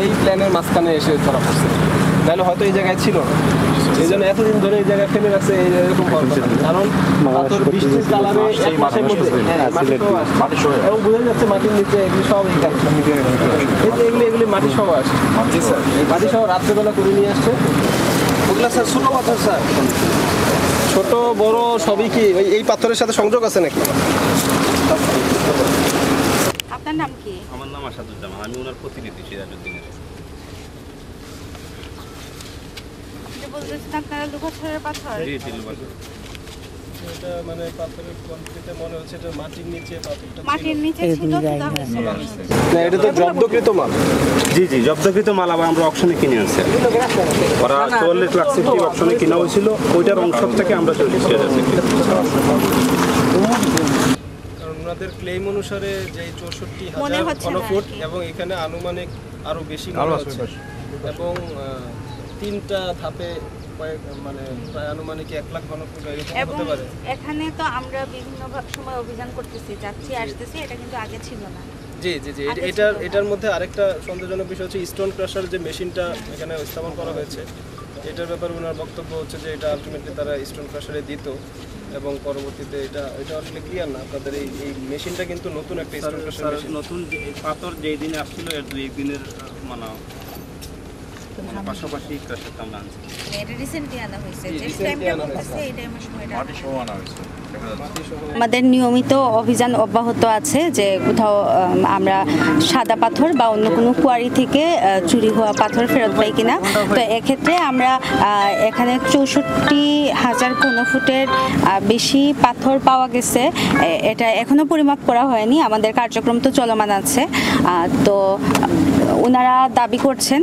এই প্ল্যানের মাঝখানে এসে ধরা পড়ছে, নাহলে হয়তো এই জায়গায় ছিল না। এই জন্য এতদিন ধরে এই জায়গায় ফেলে রাখছে, এরকম হওয়ার কথা না। কারণ পাথর বৃষ্টির কালারে এক মাসের মধ্যে এবং বোঝা যাচ্ছে মাটির নিচে এগুলি সব এগুলি মাটি সহ আসে। এই মাটি সহ রাত্রেবেলা করে নিয়ে আসছে। ওগুলা স্যার ছোটো পাথর স্যার, ছোট বড় সবই কি এই পাথরের সাথে সংযোগ আছে নাকি? আপনার নাম কি? আমার নাম আসাদুজ্জামান, আমি ওনার প্রতিনিধি সিরাজউদ্দিনের। বলতেছেন আপনারা লুকাছড়ার পাথর? জি জি, লুকাছড়া। এটা মানে পাথরের কোয়ালিটিতে মনে হচ্ছে এটা মাটির নিচে পাথরটা মাটির নিচে ছিল তো তাহলে না, এটা তো জব্দকৃত মাল। জি জি, জব্দকৃত মাল আবার আমরা অকশনে কিনে আনছি। ওরা 44 লাখ সিটি অকশনে কিনা হয়েছিল, ওইটার অংশ থেকে আমরা 40,000 কারণ ওনাদের ক্লেম অনুসারে যে 64,000 ঘনফুট এবং এখানে আনুমানিক আরো বেশি মনে হচ্ছে এবং তিনটা ধাপে মানে প্রায় আনুমানিক 1 লাখ ঘনফুট এরকম হতে পারে। এখানে তো আমরা বিভিন্ন সময় অভিযান করতেছি, যাচ্ছি আসতেছি, এটা কিন্তু আগে ছিল না। জি জি জি, এটার মধ্যে আরেকটা সন্দেহজনক বিষয় হচ্ছে স্টোন ক্রাশার যে মেশিনটা এখানে স্থাপন করা হয়েছে, এটার ব্যাপারে ওনার বক্তব্য হচ্ছে যে এটা আলটিমেটলি তারা স্টোন ক্রাশারে দিত এবং পরবর্তীতে এটা আসলে ক্লিয়ার না। তাদের এই মেশিনটা কিন্তু নতুন একটা স্টোন ক্রাশার মেশিন। নতুন পাথর যেই দিনে আসছিল এর 2-1 দিনের মানে পাশাপাশি ক্রাশারটা আমরা আনছি। এটা রিসেন্টলি আনা হয়েছে, যে টাইমটা বলতেছে এই টাইমের সময়টা মাটি সহ আনা হয়েছে। আমাদের নিয়মিত অভিযান অব্যাহত আছে, যে কোথাও আমরা সাদা পাথর বা অন্য কোনো কোয়ারি থেকে চুরি হওয়া পাথর ফেরত পাই কিনা। তো এক্ষেত্রে আমরা এখানে 64,000 ঘনফুটের বেশি পাথর পাওয়া গেছে। এটা এখনো পরিমাপ করা হয়নি, আমাদের কার্যক্রম তো চলমান আছে। তো ওনারা দাবি করছেন,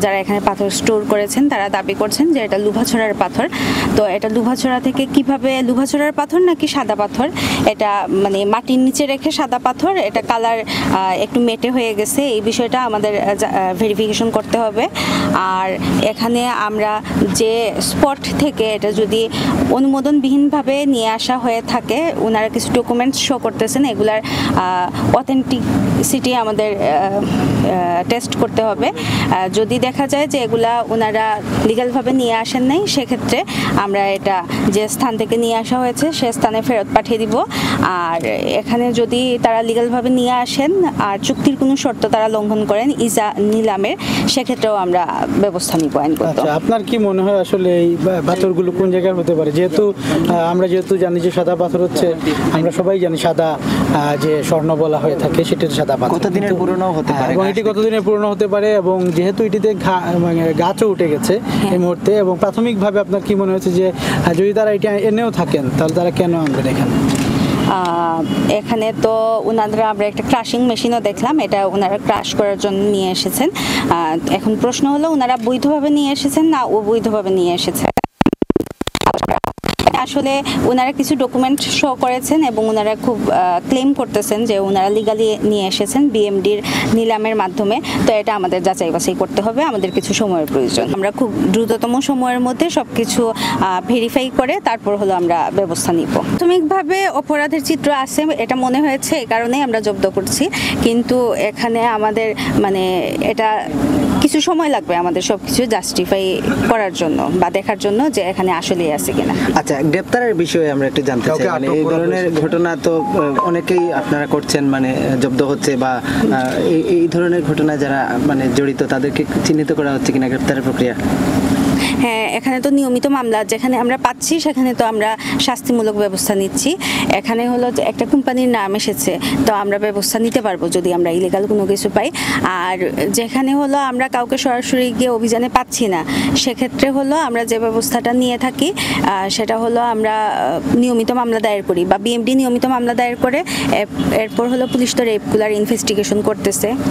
যারা এখানে পাথর স্টোর করেছেন তারা দাবি করছেন যে এটা লুভাছড়ার পাথর। তো এটা লুভাছড়া থেকে কিভাবে, লুভাছড়ার পাথর নাকি সাদা পাথর, এটা মানে মাটির নিচে রেখে সাদা পাথর, এটা কালার একটু মেটে হয়ে গেছে, এই বিষয়টা আমাদের ভেরিফিকেশন করতে হবে। আর এখানে আমরা যে স্পট থেকে এটা যদি অনুমোদনবিহীনভাবে নিয়ে আসা হয়ে থাকে, ওনারা কিছু ডকুমেন্টস শো করতেছেন, এগুলার অথেন্টিসিটি আমাদের টেস্ট করতে হবে। যদি দেখা যায় যে এগুলা ওনারা লিগ্যালভাবে নিয়ে আসেন নাই, সেক্ষেত্রে আমরা এটা যে স্থান থেকে নিয়ে আসা হয়েছে সে স্থানে ফেরত পাঠিয়ে দিব। আর এখানে যদি তারা লিগ্যালভাবে নিয়ে আসেন আর চুক্তির কোনো শর্ত তারা লঙ্ঘন করেন ইজা নিলামের, সেক্ষেত্রেও আমরা ব্যবস্থা নিব আইনগত। আপনার কি মনে হয় আসলে এই পাথরগুলো কোন জায়গার হতে পারে? যেহেতু আমরা জানি যে সাদা পাথর হচ্ছে, আমরা সবাই জানি সাদা যে স্বর্ণ বলা হয়ে থাকে, সেটা সাদা পাথর। কতদিনের পুরনো হতে পারে এবং এটি কতদিনের পুরনো হতে পারে, এবং যেহেতু এটিতে মানে গাছও উঠে গেছে এই মুহূর্তে, এবং প্রাথমিকভাবে আপনার কি মনে হচ্ছে যে যদি তারা এটা এনেও থাকেন তাহলে তারা কেন আনবেন এখানে? এখানে তো ওনারা, আমরা একটা ক্রাশিং মেশিনও দেখলাম, এটা ওনারা ক্রাশ করার জন্য নিয়ে এসেছেন। এখন প্রশ্ন হলো ওনারা বৈধভাবে নিয়ে এসেছেন না অবৈধভাবে নিয়ে এসেছেন। আসলে ওনারা কিছু ডকুমেন্ট শো করেছেন এবং ওনারা খুব ক্লেম করতেছেন যে ওনারা লিগালি নিয়ে এসেছেন বিএমডির নিলামের মাধ্যমে। তো এটা আমাদের যাচাই বাছাই করতে হবে, আমাদের কিছু সময়ের প্রয়োজন। আমরা খুব দ্রুততম সময়ের মধ্যে সব কিছু ভেরিফাই করে তারপর হলো আমরা ব্যবস্থা নিব। প্রাথমিকভাবে অপরাধের চিত্র আছে এটা মনে হয়েছে, এই কারণেই আমরা জব্দ করছি। কিন্তু এখানে আমাদের মানে এটা কিছু সময় লাগবে আমাদের সব কিছু জাস্টিফাই করার জন্য বা দেখার জন্য যে এখানে আসলেই আছে কিনা। আচ্ছা, গ্রেপ্তারের বিষয়ে আমরা একটু জানতে চাই। মানে এই ধরনের ঘটনা তো অনেকেই আপনারা করছেন, মানে জব্দ হচ্ছে বা এই ধরনের ঘটনা যারা মানে জড়িত তাদেরকে চিহ্নিত করা হচ্ছে কিনা গ্রেপ্তারের প্রক্রিয়া? হ্যাঁ, এখানে তো নিয়মিত মামলা যেখানে আমরা পাচ্ছি সেখানে তো আমরা শাস্তিমূলক ব্যবস্থা নিচ্ছি। এখানে হলো যে একটা কোম্পানির নাম এসেছে, তো আমরা ব্যবস্থা নিতে পারবো যদি আমরা ইলিগাল কোনো কিছু পাই। আর যেখানে হলো আমরা কাউকে সরাসরি গিয়ে অভিযানে পাচ্ছি না, সেক্ষেত্রে হলো আমরা যে ব্যবস্থাটা নিয়ে থাকি সেটা হলো আমরা নিয়মিত মামলা দায়ের করি বা বিএমডি নিয়মিত মামলা দায়ের করে, এরপর হলো পুলিশ তো রেগুলার ইনভেস্টিগেশন করতেছে।